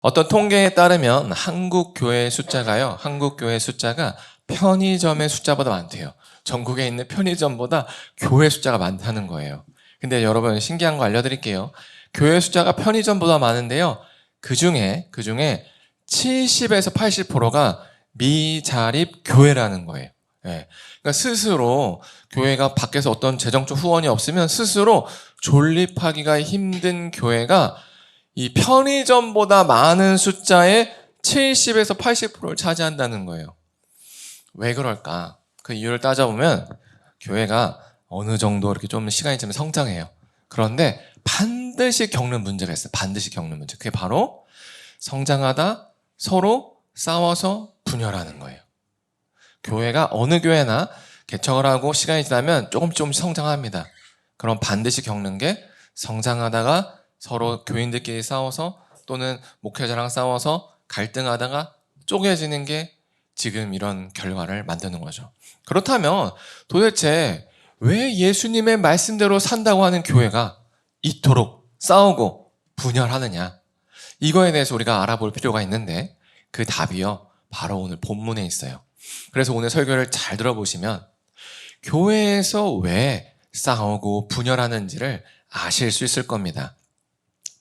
어떤 통계에 따르면 한국 교회 숫자가요. 한국 교회 숫자가 편의점의 숫자보다 많대요. 전국에 있는 편의점보다 교회 숫자가 많다는 거예요. 근데 여러분 신기한 거 알려드릴게요. 교회 숫자가 편의점보다 많은데요. 그중에 70에서 80%가 미자립 교회라는 거예요. 예. 그러니까 스스로 교회가 밖에서 어떤 재정적 후원이 없으면 스스로 존립하기가 힘든 교회가 이 편의점보다 많은 숫자의 70에서 80%를 차지한다는 거예요. 왜 그럴까? 그 이유를 따져보면 교회가 어느 정도 이렇게 좀 시간이 지나면 성장해요. 그런데 반드시 겪는 문제가 있어요. 반드시 겪는 문제. 그게 바로 성장하다 서로 싸워서 분열하는 거예요. 교회가 어느 교회나 개척을 하고 시간이 지나면 조금씩 성장합니다. 그럼 반드시 겪는 게 성장하다가 서로 교인들끼리 싸워서 또는 목회자랑 싸워서 갈등하다가 쪼개지는 게 지금 이런 결과를 만드는 거죠. 그렇다면 도대체 왜 예수님의 말씀대로 산다고 하는 교회가 이토록 싸우고 분열하느냐? 이거에 대해서 우리가 알아볼 필요가 있는데 그 답이요. 바로 오늘 본문에 있어요. 그래서 오늘 설교를 잘 들어보시면 교회에서 왜 싸우고 분열하는지를 아실 수 있을 겁니다.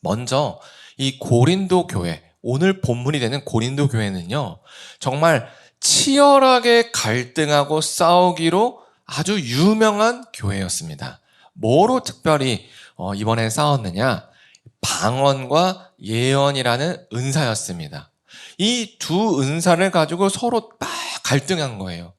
먼저 이 고린도 교회, 오늘 본문이 되는 고린도 교회는요. 정말 치열하게 갈등하고 싸우기로 아주 유명한 교회였습니다. 뭐로 특별히 이번에 싸웠느냐? 방언과 예언이라는 은사였습니다. 이 두 은사를 가지고 서로 막 갈등한 거예요.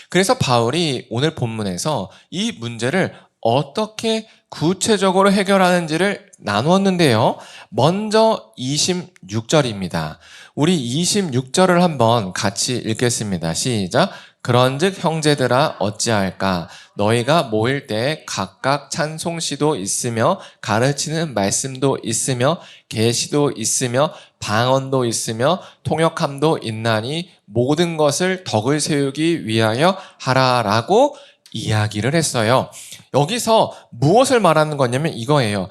그래서 바울이 오늘 본문에서 이 문제를 어떻게 구체적으로 해결하는지를 나누었는데요. 먼저 26절입니다. 우리 26절을 한번 같이 읽겠습니다. 시작. 그런즉 형제들아 어찌할까? 너희가 모일 때 각각 찬송시도 있으며 가르치는 말씀도 있으며 계시도 있으며 방언도 있으며 통역함도 있나니 모든 것을 덕을 세우기 위하여 하라라고 이야기를 했어요. 여기서 무엇을 말하는 거냐면 이거예요.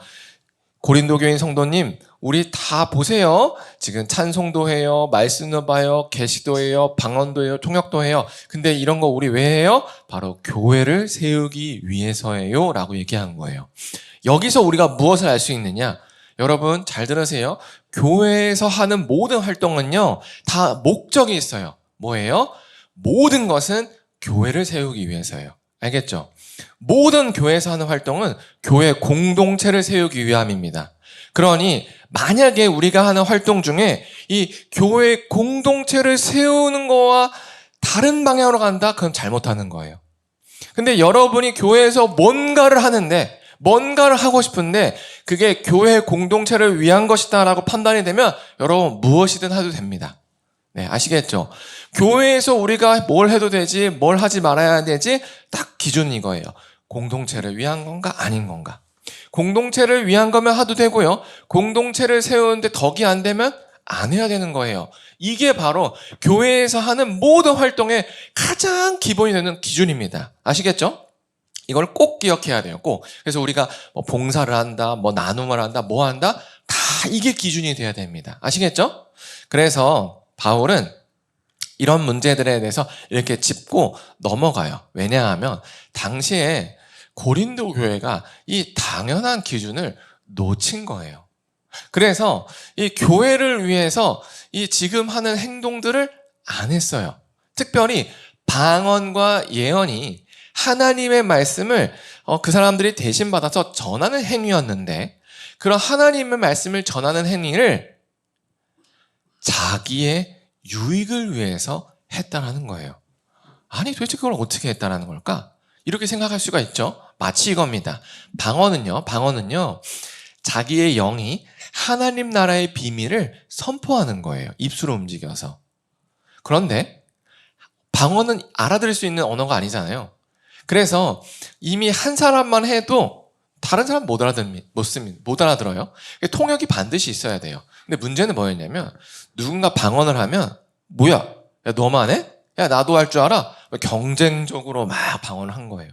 고린도 교인 성도님, 우리 다 보세요. 지금 찬송도 해요, 말씀도 봐요, 계시도 해요, 방언도 해요, 통역도 해요. 근데 이런 거 우리 왜 해요? 바로 교회를 세우기 위해서예요 라고 얘기한 거예요. 여기서 우리가 무엇을 알 수 있느냐? 여러분 잘 들으세요. 교회에서 하는 모든 활동은요, 다 목적이 있어요. 뭐예요? 모든 것은 교회를 세우기 위해서예요. 알겠죠? 모든 교회에서 하는 활동은 교회 공동체를 세우기 위함입니다. 그러니 만약에 우리가 하는 활동 중에 이 교회 공동체를 세우는 거와 다른 방향으로 간다? 그럼 잘못하는 거예요. 근데 여러분이 교회에서 뭔가를 하는데 뭔가를 하고 싶은데 그게 교회 공동체를 위한 것이다라고 판단이 되면 여러분 무엇이든 해도 됩니다. 네, 아시겠죠? 교회에서 우리가 뭘 해도 되지, 뭘 하지 말아야 되지, 딱 기준이 이거예요. 공동체를 위한 건가, 아닌 건가. 공동체를 위한 거면 하도 되고요. 공동체를 세우는데 덕이 안 되면 안 해야 되는 거예요. 이게 바로 교회에서 하는 모든 활동의 가장 기본이 되는 기준입니다. 아시겠죠? 이걸 꼭 기억해야 돼요. 꼭. 그래서 우리가 뭐 봉사를 한다, 뭐 나눔을 한다, 뭐 한다, 다 이게 기준이 돼야 됩니다. 아시겠죠? 그래서 바울은 이런 문제들에 대해서 이렇게 짚고 넘어가요. 왜냐하면 당시에 고린도 교회가 이 당연한 기준을 놓친 거예요. 그래서 이 교회를 위해서 이 지금 하는 행동들을 안 했어요. 특별히 방언과 예언이 하나님의 말씀을 그 사람들이 대신 받아서 전하는 행위였는데 그런 하나님의 말씀을 전하는 행위를 자기의 유익을 위해서 했다라는 거예요. 아니 도대체 그걸 어떻게 했다라는 걸까? 이렇게 생각할 수가 있죠. 마치 이겁니다. 방언은요 자기의 영이 하나님 나라의 비밀을 선포하는 거예요. 입술로 움직여서. 그런데 방언은 알아들을 수 있는 언어가 아니잖아요. 그래서 이미 한 사람만 해도 다른 사람 못 알아들어요. 통역이 반드시 있어야 돼요. 근데 문제는 뭐였냐면 누군가 방언을 하면 뭐야? 야 너만 해? 야 나도 할 줄 알아? 경쟁적으로 막 방언을 한 거예요.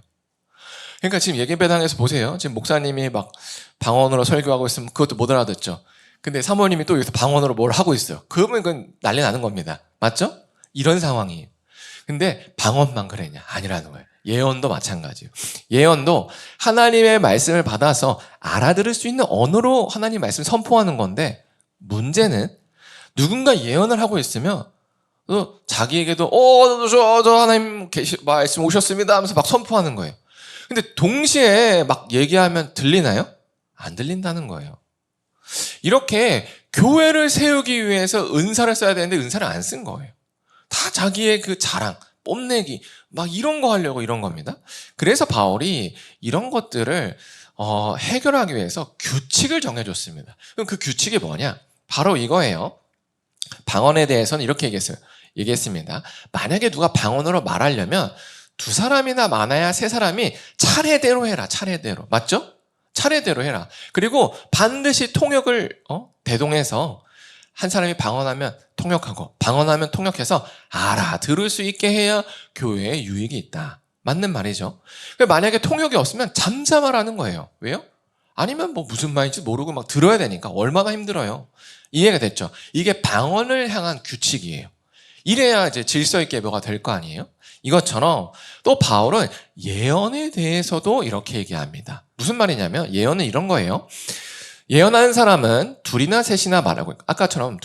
그러니까 지금 예배당에서 보세요. 지금 목사님이 막 방언으로 설교하고 있으면 그것도 못 알아듣죠. 근데 사모님이 또 여기서 방언으로 뭘 하고 있어요. 그러면 그건 난리 나는 겁니다. 맞죠? 이런 상황이에요. 근데 방언만 그랬냐? 아니라는 거예요. 예언도 마찬가지예요. 예언도 하나님의 말씀을 받아서 알아들을 수 있는 언어로 하나님 말씀을 선포하는 건데, 문제는 누군가 예언을 하고 있으면 또 자기에게도 저 하나님 말씀 오셨습니다 하면서 막 선포하는 거예요. 근데 동시에 막 얘기하면 들리나요? 안 들린다는 거예요. 이렇게 교회를 세우기 위해서 은사를 써야 되는데 은사를 안 쓴 거예요. 다 자기의 그 자랑, 뽐내기 막 이런 거 하려고 이런 겁니다. 그래서 바울이 이런 것들을 해결하기 위해서 규칙을 정해줬습니다. 그럼 그 규칙이 뭐냐? 바로 이거예요. 방언에 대해서는 이렇게 얘기했습니다. 만약에 누가 방언으로 말하려면 두 사람이나 많아야 세 사람이 차례대로 해라. 차례대로. 맞죠? 차례대로 해라. 그리고 반드시 통역을 대동해서 한 사람이 방언하면 통역하고 방언하면 통역해서 알아들을 수 있게 해야 교회에 유익이 있다. 맞는 말이죠. 만약에 통역이 없으면 잠잠하라는 거예요. 왜요? 아니면 뭐 무슨 말인지 모르고 막 들어야 되니까 얼마나 힘들어요. 이해가 됐죠? 이게 방언을 향한 규칙이에요. 이래야 이제 질서 있게 예배가 될 거 아니에요? 이것처럼 또 바울은 예언에 대해서도 이렇게 얘기합니다. 무슨 말이냐면 예언은 이런 거예요. 예언하는 사람은 둘이나 셋이나 말하고, 아까처럼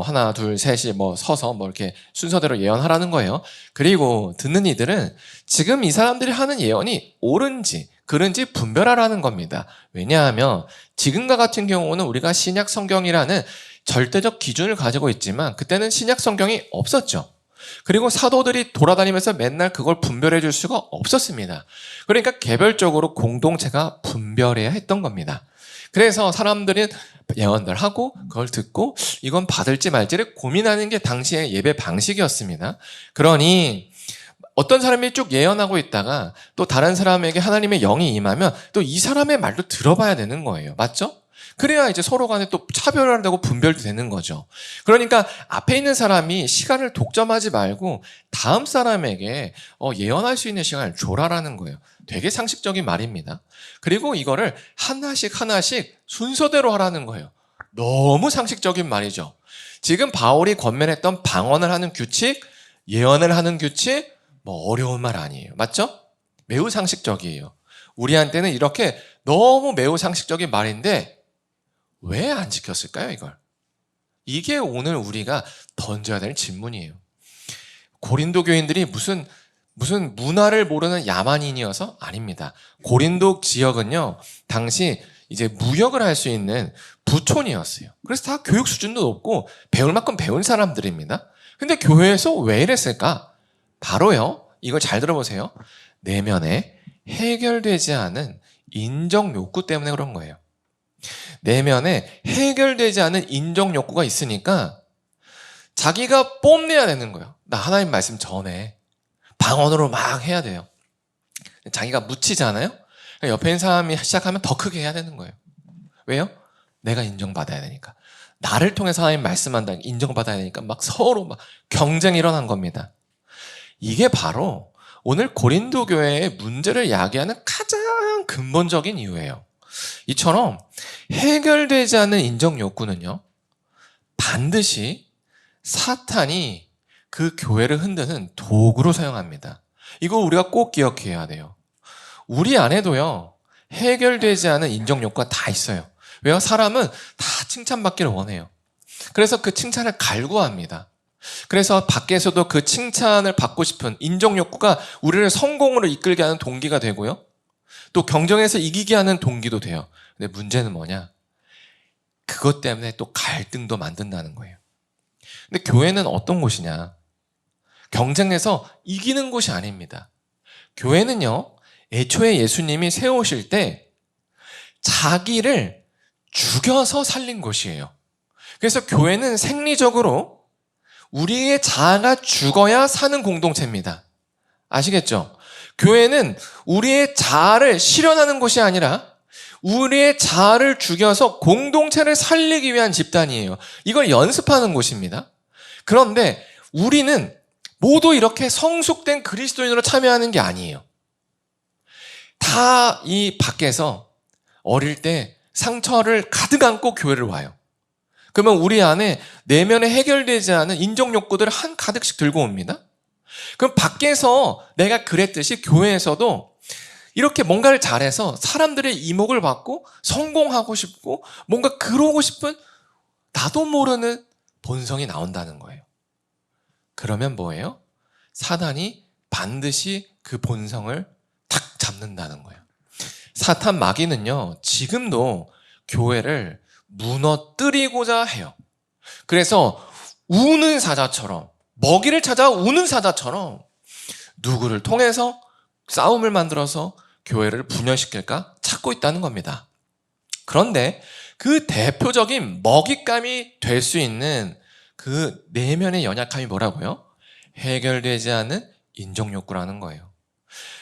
하나, 둘, 셋이 서서 이렇게 순서대로 예언하라는 거예요. 그리고 듣는 이들은 지금 이 사람들이 하는 예언이 옳은지, 그른지 분별하라는 겁니다. 왜냐하면 지금과 같은 경우는 우리가 신약 성경이라는 절대적 기준을 가지고 있지만 그때는 신약 성경이 없었죠. 그리고 사도들이 돌아다니면서 맨날 그걸 분별해 줄 수가 없었습니다. 그러니까 개별적으로 공동체가 분별해야 했던 겁니다. 그래서 사람들은 예언들 하고 그걸 듣고 이건 받을지 말지를 고민하는 게 당시의 예배 방식이었습니다. 그러니 어떤 사람이 쭉 예언하고 있다가 또 다른 사람에게 하나님의 영이 임하면 또 이 사람의 말도 들어봐야 되는 거예요. 맞죠? 그래야 이제 서로 간에 또 차별화를 되고 분별도 되는 거죠. 그러니까 앞에 있는 사람이 시간을 독점하지 말고 다음 사람에게 예언할 수 있는 시간을 줘라라는 거예요. 되게 상식적인 말입니다. 그리고 이거를 하나씩 하나씩 순서대로 하라는 거예요. 너무 상식적인 말이죠. 지금 바울이 권면했던 방언을 하는 규칙, 예언을 하는 규칙, 어려운 말 아니에요. 맞죠? 매우 상식적이에요. 우리한테는 이렇게 너무 매우 상식적인 말인데 왜 안 지켰을까요, 이걸? 이게 오늘 우리가 던져야 될 질문이에요. 고린도 교인들이 무슨 문화를 모르는 야만인이어서 아닙니다. 고린도 지역은요, 당시 이제 무역을 할 수 있는 부촌이었어요. 그래서 다 교육 수준도 높고 배울 만큼 배운 사람들입니다. 근데 교회에서 왜 이랬을까? 바로요, 이걸 잘 들어보세요. 내면에 해결되지 않은 인정 욕구 때문에 그런 거예요. 내면에 해결되지 않은 인정 욕구가 있으니까 자기가 뽐내야 되는 거예요. 나 하나님 말씀 전해. 방언으로 막 해야 돼요. 자기가 묻히잖아요. 옆에 있는 사람이 시작하면 더 크게 해야 되는 거예요. 왜요? 내가 인정받아야 되니까. 나를 통해서 하나님 말씀한다. 인정받아야 되니까 막 서로 막 경쟁이 일어난 겁니다. 이게 바로 오늘 고린도 교회의 문제를 야기하는 가장 근본적인 이유예요. 이처럼 해결되지 않는 인정 욕구는요, 반드시 사탄이 그 교회를 흔드는 도구로 사용합니다. 이거 우리가 꼭 기억해야 돼요. 우리 안에도요, 해결되지 않은 인정 욕구가 다 있어요. 왜요? 사람은 다 칭찬받기를 원해요. 그래서 그 칭찬을 갈구합니다. 그래서 밖에서도 그 칭찬을 받고 싶은 인정 욕구가 우리를 성공으로 이끌게 하는 동기가 되고요. 또 경쟁에서 이기게 하는 동기도 돼요. 근데 문제는 뭐냐? 그것 때문에 또 갈등도 만든다는 거예요. 근데 교회는 어떤 곳이냐? 경쟁에서 이기는 곳이 아닙니다. 교회는요, 애초에 예수님이 세우실 때 자기를 죽여서 살린 곳이에요. 그래서 교회는 생리적으로 우리의 자아가 죽어야 사는 공동체입니다. 아시겠죠? 교회는 우리의 자아를 실현하는 곳이 아니라 우리의 자아를 죽여서 공동체를 살리기 위한 집단이에요. 이걸 연습하는 곳입니다. 그런데 우리는 모두 이렇게 성숙된 그리스도인으로 참여하는 게 아니에요. 다 이 밖에서 어릴 때 상처를 가득 안고 교회를 와요. 그러면 우리 안에 내면에 해결되지 않은 인정 욕구들을 한 가득씩 들고 옵니다. 그럼 밖에서 내가 그랬듯이 교회에서도 이렇게 뭔가를 잘해서 사람들의 이목을 받고 성공하고 싶고 뭔가 그러고 싶은 나도 모르는 본성이 나온다는 거예요. 그러면 뭐예요? 사단이 반드시 그 본성을 탁 잡는다는 거예요. 사탄 마귀는요, 지금도 교회를 무너뜨리고자 해요. 그래서 우는 사자처럼, 먹이를 찾아 우는 사자처럼 누구를 통해서 싸움을 만들어서 교회를 분열시킬까 찾고 있다는 겁니다. 그런데 그 대표적인 먹잇감이 될 수 있는 그 내면의 연약함이 뭐라고요? 해결되지 않은 인정욕구라는 거예요.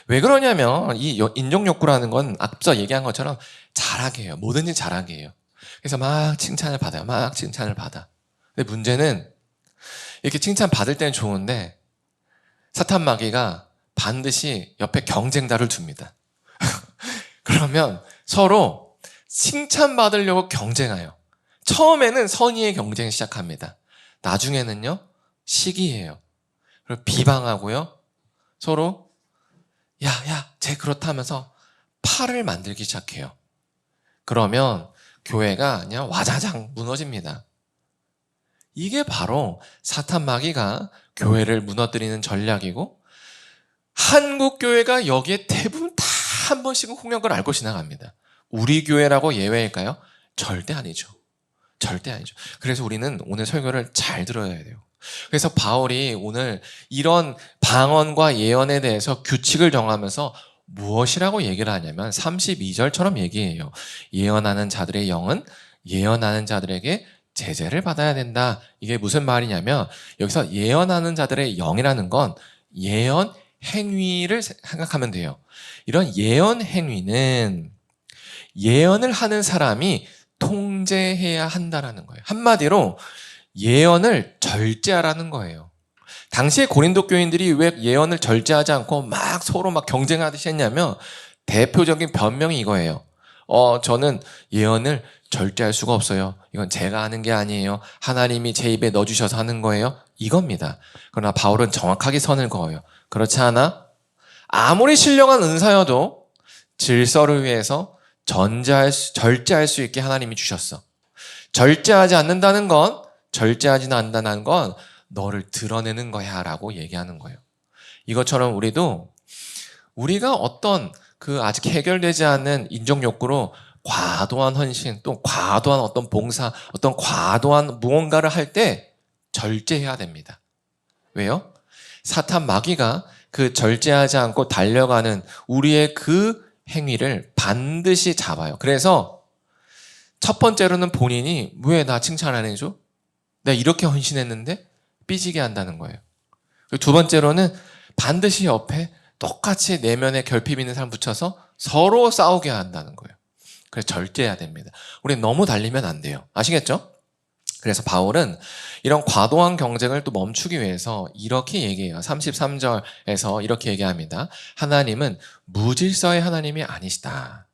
왜 그러냐면 이 인정욕구라는 건 앞서 얘기한 것처럼 잘하게 해요. 뭐든지 잘하게 해요. 그래서 막 칭찬을 받아요. 막 칭찬을 받아. 근데 문제는 이렇게 칭찬 받을 때는 좋은데 사탄 마귀가 반드시 옆에 경쟁자를 둡니다. 그러면 서로 칭찬받으려고 경쟁해요. 처음에는 선의의 경쟁을 시작합니다. 나중에는요, 시기예요. 그리고 비방하고요, 서로 쟤 그렇다면서 팔을 만들기 시작해요. 그러면 교회가 그냥 와자장 무너집니다. 이게 바로 사탄 마귀가 교회를 무너뜨리는 전략이고 한국 교회가 여기에 대부분 다 한 번씩은 홍역을 알고 지나갑니다. 우리 교회라고 예외일까요? 절대 아니죠. 절대 아니죠. 그래서 우리는 오늘 설교를 잘 들어야 돼요. 그래서 바울이 오늘 이런 방언과 예언에 대해서 규칙을 정하면서 무엇이라고 얘기를 하냐면 32절처럼 얘기해요. 예언하는 자들의 영은 예언하는 자들에게 제재를 받아야 된다. 이게 무슨 말이냐면 여기서 예언하는 자들의 영이라는 건 예언 행위를 생각하면 돼요. 이런 예언 행위는 예언을 하는 사람이 통제해야 한다라는 거예요. 한마디로 예언을 절제하라는 거예요. 당시에 고린도 교인들이 왜 예언을 절제하지 않고 막 서로 막 경쟁하듯이 했냐면 대표적인 변명이 이거예요. 저는 예언을 절제할 수가 없어요. 이건 제가 하는 게 아니에요. 하나님이 제 입에 넣어주셔서 하는 거예요. 이겁니다. 그러나 바울은 정확하게 선을 그어요. 그렇지 않아? 아무리 신령한 은사여도 질서를 위해서 절제할 수 있게 하나님이 주셨어. 절제하지 않는다는 건, 절제하지 않는다는 건 너를 드러내는 거야 라고 얘기하는 거예요. 이것처럼 우리가 어떤 그 아직 해결되지 않은 인정 욕구로 과도한 헌신, 또 과도한 어떤 봉사, 어떤 과도한 무언가를 할 때 절제해야 됩니다. 왜요? 사탄 마귀가 그 절제하지 않고 달려가는 우리의 그 행위를 반드시 잡아요. 그래서 첫 번째로는 본인이 왜 나 칭찬 안 해줘? 내가 이렇게 헌신했는데 삐지게 한다는 거예요. 그리고 두 번째로는 반드시 옆에 똑같이 내면에 결핍 있는 사람 붙여서 서로 싸우게 한다는 거예요. 그래서 절제해야 됩니다. 우리 너무 달리면 안 돼요. 아시겠죠? 그래서 바울은 이런 과도한 경쟁을 또 멈추기 위해서 이렇게 얘기해요. 33절에서 이렇게 얘기합니다. 하나님은 무질서의 하나님이 아니시다.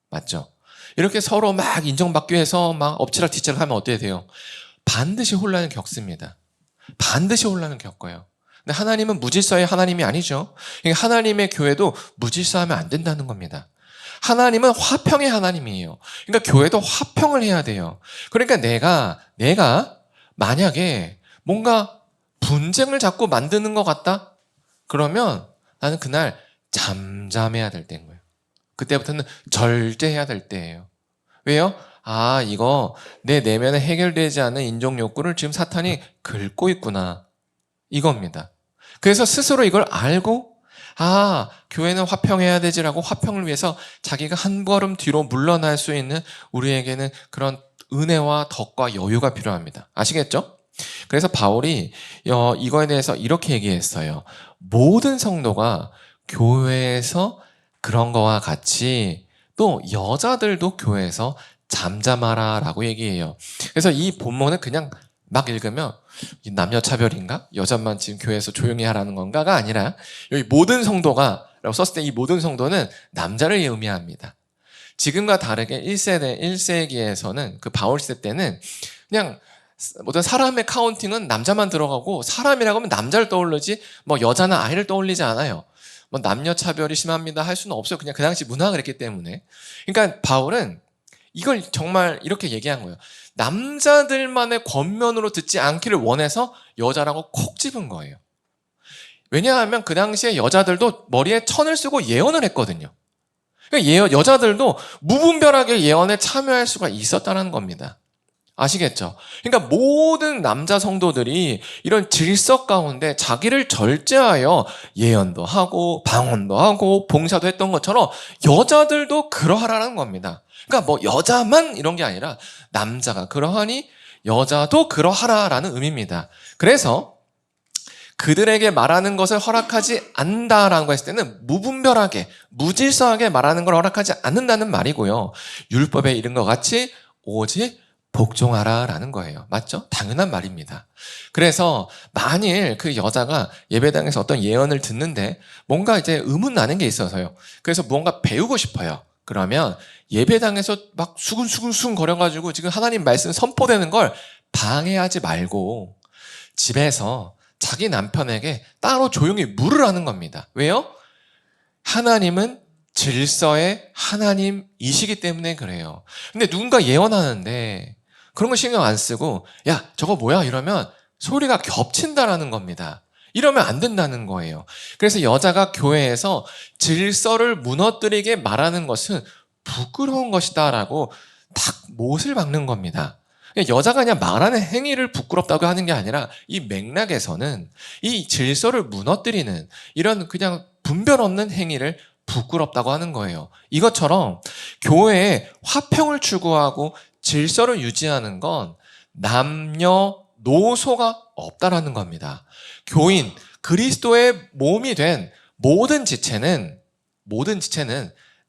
맞죠? 이렇게 서로 막 인정받기 위해서 막 엎치락 뒤치락 하면 어떻게 돼요? 반드시 혼란을 겪습니다. 반드시 혼란을 겪어요. 근데 하나님은 무질서의 하나님이 아니죠. 그러니까 하나님의 교회도 무질서하면 안 된다는 겁니다. 하나님은 화평의 하나님이에요. 그러니까 교회도 화평을 해야 돼요. 그러니까 내가 만약에 뭔가 분쟁을 자꾸 만드는 것 같다? 그러면 나는 그날 잠잠해야 될 때인 거예요. 그때부터는 절제해야 될 때예요. 왜요? 이거 내 내면에 해결되지 않은 인정 욕구를 지금 사탄이 긁고 있구나. 이겁니다. 그래서 스스로 이걸 알고 교회는 화평해야 되지라고 화평을 위해서 자기가 한 걸음 뒤로 물러날 수 있는 우리에게는 그런 은혜와 덕과 여유가 필요합니다. 아시겠죠? 그래서 바울이 이거에 대해서 이렇게 얘기했어요. 모든 성도가 교회에서 그런 거와 같이 또 여자들도 교회에서 잠잠하라 라고 얘기해요. 그래서 이 본문은 그냥 막 읽으면 남녀 차별인가? 여자만 지금 교회에서 조용히 하라는 건가가 아니라 여기 모든 성도가 라고 썼을 때 이 모든 성도는 남자를 의미합니다. 지금과 다르게 1세기에서는 그 바울 시대 때는 그냥 어떤 사람의 카운팅은 남자만 들어가고 사람이라고 하면 남자를 떠올르지 뭐 여자나 아이를 떠올리지 않아요. 뭐 남녀 차별이 심합니다 할 수는 없어요. 그냥 그 당시 문화가 그랬기 때문에. 그러니까 바울은 이걸 정말 이렇게 얘기한 거예요. 남자들만의 권면으로 듣지 않기를 원해서 여자라고 콕 집은 거예요. 왜냐하면 그 당시에 여자들도 머리에 천을 쓰고 예언을 했거든요. 그러니까 여자들도 무분별하게 예언에 참여할 수가 있었다는 겁니다. 아시겠죠? 그러니까 모든 남자 성도들이 이런 질서 가운데 자기를 절제하여 예언도 하고 방언도 하고 봉사도 했던 것처럼 여자들도 그러하라는 겁니다. 그러니까 뭐 여자만 이런 게 아니라 남자가 그러하니 여자도 그러하라라는 의미입니다. 그래서 그들에게 말하는 것을 허락하지 않는다라는 거 했을 때는 무분별하게 무질서하게 말하는 걸 허락하지 않는다는 말이고요. 율법에 이른 것 같이 오직 복종하라라는 거예요. 맞죠? 당연한 말입니다. 그래서 만일 그 여자가 예배당에서 어떤 예언을 듣는데 뭔가 이제 의문 나는 게 있어서요. 그래서 무언가 배우고 싶어요. 그러면 예배당에서 막 수근수근 거려가지고 지금 하나님 말씀 선포되는 걸 방해하지 말고 집에서 자기 남편에게 따로 조용히 물으라는 겁니다. 왜요? 하나님은 질서의 하나님이시기 때문에 그래요. 근데 누군가 예언하는데 그런 거 신경 안 쓰고 야 저거 뭐야 이러면 소리가 겹친다라는 겁니다. 이러면 안 된다는 거예요. 그래서 여자가 교회에서 질서를 무너뜨리게 말하는 것은 부끄러운 것이다라고 딱 못을 박는 겁니다. 여자가 그냥 말하는 행위를 부끄럽다고 하는 게 아니라 이 맥락에서는 이 질서를 무너뜨리는 이런 그냥 분별 없는 행위를 부끄럽다고 하는 거예요. 이것처럼 교회에 화평을 추구하고 질서를 유지하는 건 남녀노소가 없다라는 겁니다. 교인, 그리스도의 몸이 된 모든 지체는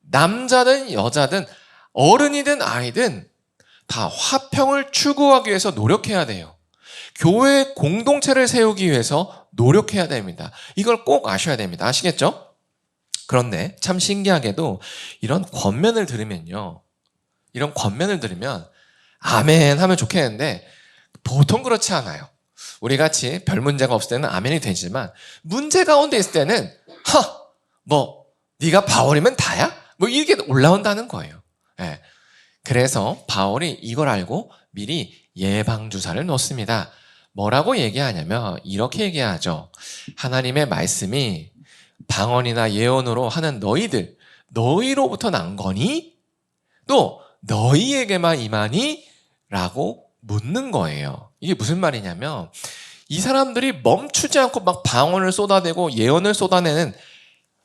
남자든 여자든 어른이든 아이든 다 화평을 추구하기 위해서 노력해야 돼요. 교회 공동체를 세우기 위해서 노력해야 됩니다. 이걸 꼭 아셔야 됩니다. 아시겠죠? 그런데 참 신기하게도 이런 권면을 들으면 아멘 하면 좋겠는데 보통 그렇지 않아요. 우리 같이 별 문제가 없을 때는 아멘이 되지만 문제 가운데 있을 때는 네가 바울이면 다야? 이렇게 올라온다는 거예요. 네. 그래서 바울이 이걸 알고 미리 예방주사를 놓습니다. 뭐라고 얘기하냐면 이렇게 얘기하죠. 하나님의 말씀이 방언이나 예언으로 하는 너희로부터 난 거니? 또 너희에게만 임하니? 라고 묻는 거예요. 이게 무슨 말이냐면 이 사람들이 멈추지 않고 막 방언을 쏟아내고 예언을 쏟아내는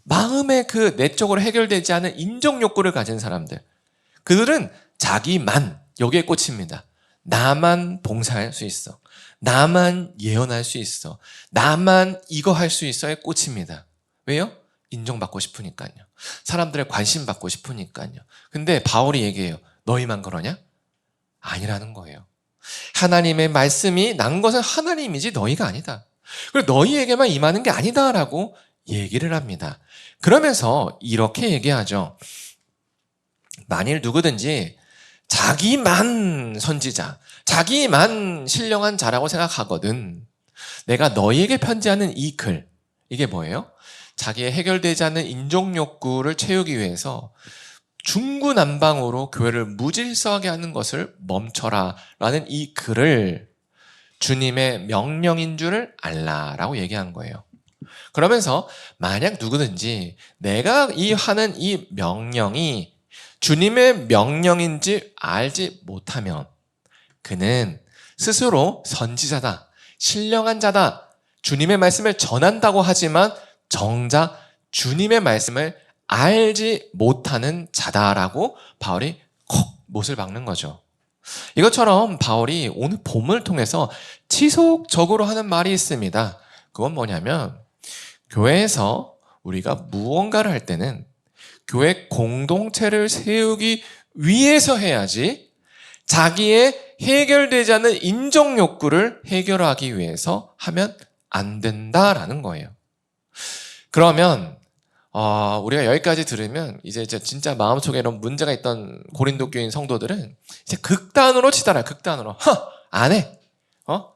마음의 그 내적으로 해결되지 않은 인정 욕구를 가진 사람들. 그들은 자기만 여기에 꽂힙니다. 나만 봉사할 수 있어. 나만 예언할 수 있어. 나만 이거 할 수 있어에 꽂힙니다. 왜요? 인정받고 싶으니까요. 사람들의 관심 받고 싶으니까요. 근데 바울이 얘기해요. 너희만 그러냐? 아니라는 거예요. 하나님의 말씀이 난 것은 하나님이지 너희가 아니다. 그리고 너희에게만 임하는 게 아니다라고 얘기를 합니다. 그러면서 이렇게 얘기하죠. 만일 누구든지 자기만 선지자, 자기만 신령한 자라고 생각하거든. 내가 너희에게 편지하는 이 글, 이게 뭐예요? 자기의 해결되지 않는 인종 욕구를 채우기 위해서 중구난방으로 교회를 무질서하게 하는 것을 멈춰라 라는 이 글을 주님의 명령인 줄을 알라라고 얘기한 거예요. 그러면서 만약 누구든지 내가 하는 이 명령이 주님의 명령인지 알지 못하면 그는 스스로 선지자다, 신령한 자다, 주님의 말씀을 전한다고 하지만 정작 주님의 말씀을 알지 못하는 자다라고 바울이 콕 못을 박는 거죠. 이것처럼 바울이 오늘 본문을 통해서 지속적으로 하는 말이 있습니다. 그건 뭐냐면 교회에서 우리가 무언가를 할 때는 교회 공동체를 세우기 위해서 해야지 자기의 해결되지 않는 인정 욕구를 해결하기 위해서 하면 안 된다라는 거예요. 그러면 우리가 여기까지 들으면 이제 진짜 마음속에 이런 문제가 있던 고린도 교인 성도들은 이제 극단으로 치달아요. 극단으로. 안 해.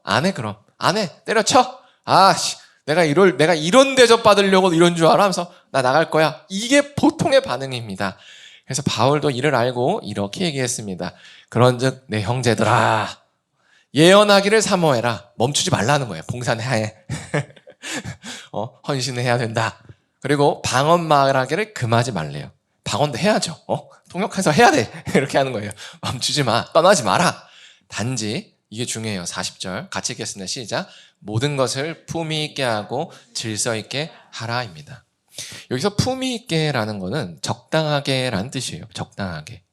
안 해, 그럼. 안 해. 때려쳐. 아씨. 내가 이런 대접 받으려고 이런 줄 알아? 하면서 나 나갈 거야. 이게 보통의 반응입니다. 그래서 바울도 이를 알고 이렇게 얘기했습니다. 그런즉 내 형제들아, 예언하기를 사모해라. 멈추지 말라는 거예요. 봉사는 해야 해. 헌신을 해야 된다. 그리고 방언 말하기를 금하지 말래요. 방언도 해야죠. 통역해서 해야 돼. 이렇게 하는 거예요. 멈추지 마. 떠나지 마라. 단지 이게 중요해요. 40절 같이 읽겠습니다. 시작. 모든 것을 품위 있게 하고 질서 있게 하라입니다. 여기서 품위 있게라는 거는 적당하게라는 뜻이에요. 적당하게.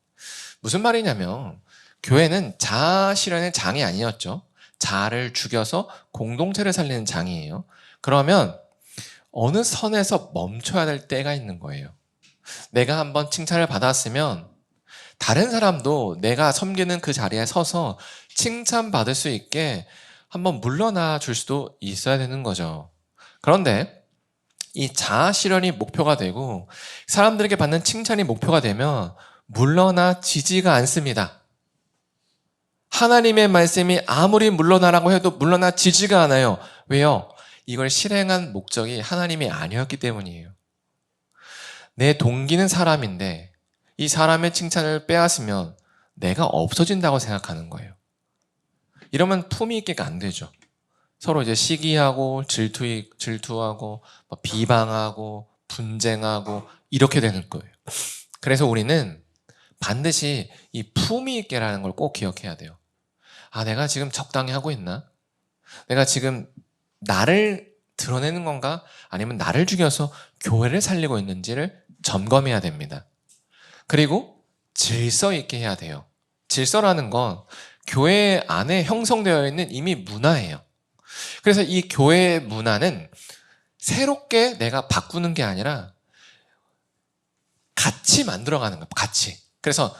무슨 말이냐면 교회는 자아 실현의 장이 아니었죠. 자아를 죽여서 공동체를 살리는 장이에요. 그러면 어느 선에서 멈춰야 될 때가 있는 거예요. 내가 한번 칭찬을 받았으면 다른 사람도 내가 섬기는 그 자리에 서서 칭찬받을 수 있게 한번 물러나 줄 수도 있어야 되는 거죠. 그런데 이 자아 실현이 목표가 되고 사람들에게 받는 칭찬이 목표가 되면 물러나지지가 않습니다. 하나님의 말씀이 아무리 물러나라고 해도 물러나지지가 않아요. 왜요? 이걸 실행한 목적이 하나님이 아니었기 때문이에요. 내 동기는 사람인데 이 사람의 칭찬을 빼앗으면 내가 없어진다고 생각하는 거예요. 이러면 품위 있게가 안 되죠. 서로 이제 시기하고 질투하고 비방하고 분쟁하고 이렇게 되는 거예요. 그래서 우리는 반드시 이 품위 있게라는 걸 꼭 기억해야 돼요. 내가 지금 적당히 하고 있나? 내가 지금 나를 드러내는 건가? 아니면 나를 죽여서 교회를 살리고 있는지를 점검해야 됩니다. 그리고 질서 있게 해야 돼요. 질서라는 건 교회 안에 형성되어 있는 이미 문화예요. 그래서 이 교회의 문화는 새롭게 내가 바꾸는 게 아니라 같이 만들어가는 거예요. 같이. 그래서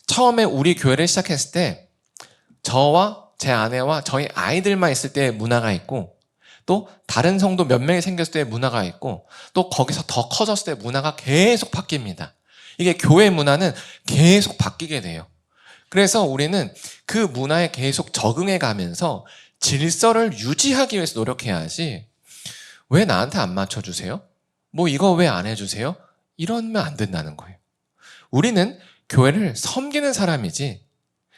처음에 우리 교회를 시작했을 때 저와 제 아내와 저희 아이들만 있을 때의 문화가 있고 또 다른 성도 몇 명이 생겼을 때의 문화가 있고 또 거기서 더 커졌을 때의 문화가 계속 바뀝니다. 이게 교회 문화는 계속 바뀌게 돼요. 그래서 우리는 그 문화에 계속 적응해 가면서 질서를 유지하기 위해서 노력해야지 왜 나한테 안 맞춰주세요? 뭐 이거 왜 안 해주세요? 이러면 안 된다는 거예요. 우리는 교회를 섬기는 사람이지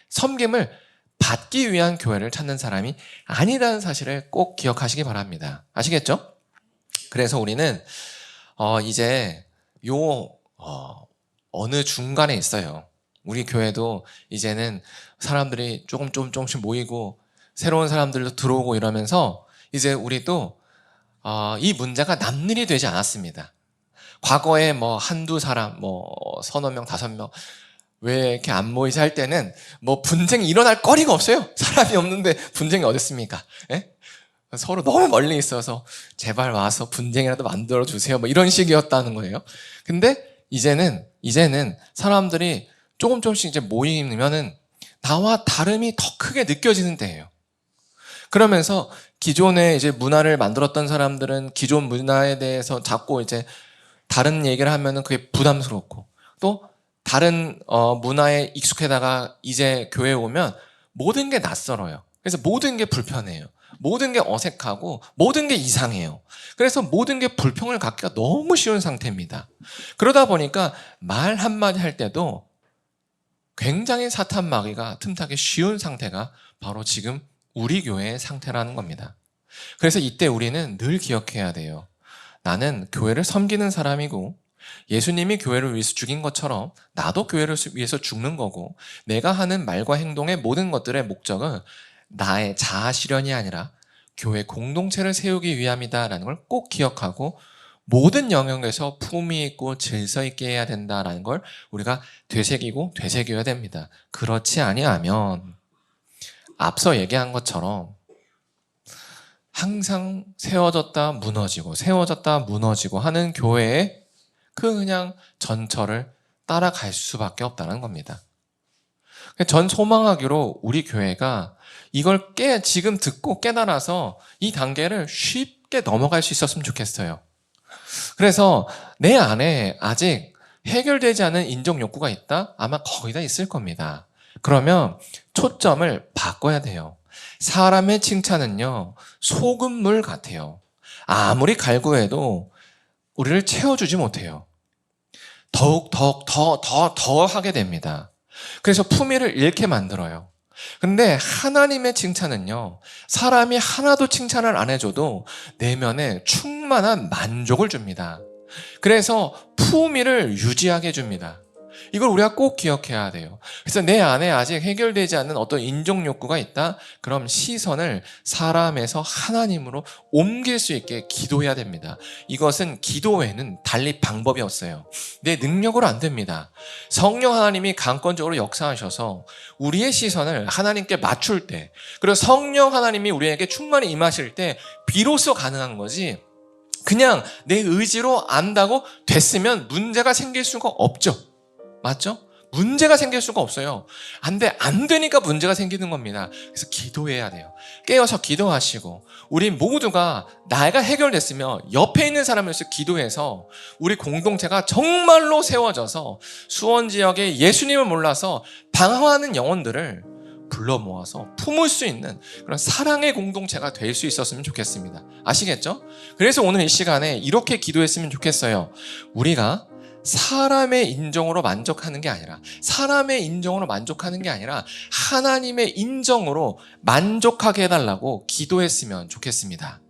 섬김을 받기 위한 교회를 찾는 사람이 아니라는 사실을 꼭 기억하시기 바랍니다. 아시겠죠? 그래서 우리는 이제 어느 중간에 있어요. 우리 교회도 이제는 사람들이 조금씩 모이고 새로운 사람들도 들어오고 이러면서 이제 우리도 이 문제가 남일이 되지 않았습니다. 과거에 한두 사람, 서너 명, 5명 왜 이렇게 안 모이지 할 때는 분쟁이 일어날 거리가 없어요. 사람이 없는데 분쟁이 어디 있습니까? 예? 서로 너무 멀리 있어서 제발 와서 분쟁이라도 만들어 주세요. 이런 식이었다는 거예요. 근데 이제는 사람들이 조금씩 이제 모이면은 나와 다름이 더 크게 느껴지는 때예요. 그러면서 기존에 이제 문화를 만들었던 사람들은 기존 문화에 대해서 자꾸 이제 다른 얘기를 하면은 그게 부담스럽고 또 다른 문화에 익숙해다가 이제 교회에 오면 모든 게 낯설어요. 그래서 모든 게 불편해요. 모든 게 어색하고 모든 게 이상해요. 그래서 모든 게 불평을 갖기가 너무 쉬운 상태입니다. 그러다 보니까 말 한마디 할 때도 굉장히 사탄 마귀가 틈타기 쉬운 상태가 바로 지금 우리 교회의 상태라는 겁니다. 그래서 이때 우리는 늘 기억해야 돼요. 나는 교회를 섬기는 사람이고 예수님이 교회를 위해서 죽인 것처럼 나도 교회를 위해서 죽는 거고 내가 하는 말과 행동의 모든 것들의 목적은 나의 자아 실현이 아니라 교회 공동체를 세우기 위함이다라는 걸 꼭 기억하고 모든 영역에서 품위 있고 질서 있게 해야 된다라는 걸 우리가 되새겨야 됩니다. 그렇지 아니하면 앞서 얘기한 것처럼 항상 세워졌다 무너지고 하는 교회에 그냥 전철을 따라갈 수밖에 없다는 겁니다. 전 소망하기로 우리 교회가 이걸 지금 듣고 깨달아서 이 단계를 쉽게 넘어갈 수 있었으면 좋겠어요. 그래서 내 안에 아직 해결되지 않은 인정 욕구가 있다? 아마 거의 다 있을 겁니다. 그러면 초점을 바꿔야 돼요. 사람의 칭찬은요, 소금물 같아요. 아무리 갈구해도 우리를 채워주지 못해요. 더욱 더 하게 됩니다. 그래서 품위를 잃게 만들어요. 근데 하나님의 칭찬은요, 사람이 하나도 칭찬을 안 해줘도 내면에 충만한 만족을 줍니다. 그래서 품위를 유지하게 해줍니다. 이걸 우리가 꼭 기억해야 돼요. 그래서 내 안에 아직 해결되지 않는 어떤 인정 욕구가 있다? 그럼 시선을 사람에서 하나님으로 옮길 수 있게 기도해야 됩니다. 이것은 기도 외에는 달리 방법이 없어요. 내 능력으로 안 됩니다. 성령 하나님이 강권적으로 역사하셔서 우리의 시선을 하나님께 맞출 때, 그리고 성령 하나님이 우리에게 충만히 임하실 때 비로소 가능한 거지, 그냥 내 의지로 안다고 됐으면 문제가 생길 수가 없죠. 맞죠? 문제가 생길 수가 없어요. 안 되니까 문제가 생기는 겁니다. 그래서 기도해야 돼요. 깨어서 기도하시고, 우리 모두가 나가 해결됐으면 옆에 있는 사람을 위해서 기도해서 우리 공동체가 정말로 세워져서 수원 지역에 예수님을 몰라서 방황하는 영혼들을 불러 모아서 품을 수 있는 그런 사랑의 공동체가 될 수 있었으면 좋겠습니다. 아시겠죠? 그래서 오늘 이 시간에 이렇게 기도했으면 좋겠어요. 우리가 사람의 인정으로 만족하는 게 아니라 하나님의 인정으로 만족하게 해달라고 기도했으면 좋겠습니다.